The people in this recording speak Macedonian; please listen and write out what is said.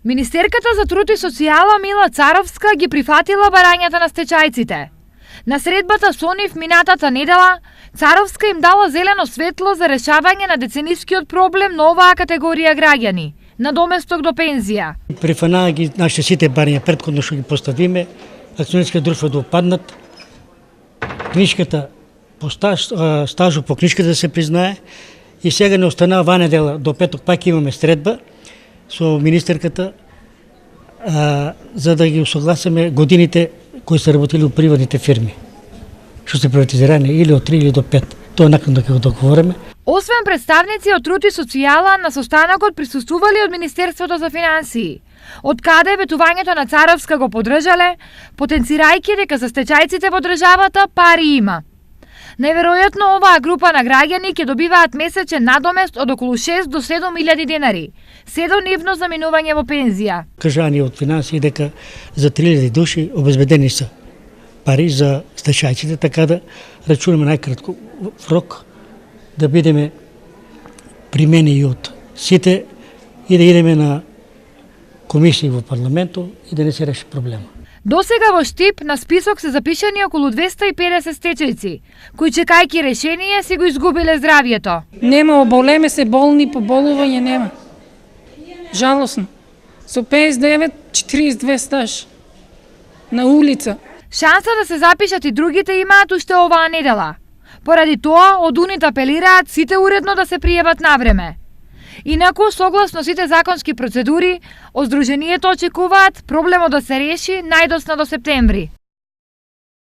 Министерката за труд и социјала Мила Царовска ги прифатила барањата на стечајците. На средбата со нив минатата недела, Царовска им дала зелено светло за решавање на деценискиот проблем на оваа категорија граѓани, на доместок до пензија. Прифанаа ги нашите сите барања претходно што ги поставиме, акционерските друштва да опаднат, книжката по стажу по книжката да се признае и сега не останаа ваа недела до петок пак имаме средба со министерката за да ги усогласиме годините кои се работили у приватните фирми, што се приватизирани или од 3 или до 5. Тоа накнадо ќе го договориме. Освен представници од труд и социјала, на состанокот присуствували од Министерството за финансии, од каде ветувањето на Царовска го поддржале, потенцирајќи дека за стечајците во државата пари има. Најверојатно оваа група на граѓани ќе добиваат месечен надомест од околу 6 до 7.000 денари, се до нивно заминување во пензија. Кажани од финансии дека за 3.000 души обезбедени се пари за стечајците, така да рачунаме најкратко рок да бидеме примени и од сите и да идеме на комисии во парламентот и да не се реши проблема. До сега во Штип на список се запишани околу 250 стечајци, кои чекајќи решение си го изгубиле здравието. Нема, оболеме се болни, поболување нема. Жалосно. Со 59, 42 стаж. На улица. Шанса да се запишат и другите имаат уште оваа недела. Поради тоа, од УНИТ апелираат сите уредно да се пријават навреме. Инаку, согласно сите законски процедури, од Сдруженијето очекуваат проблемот да се реши најдоцна до септември.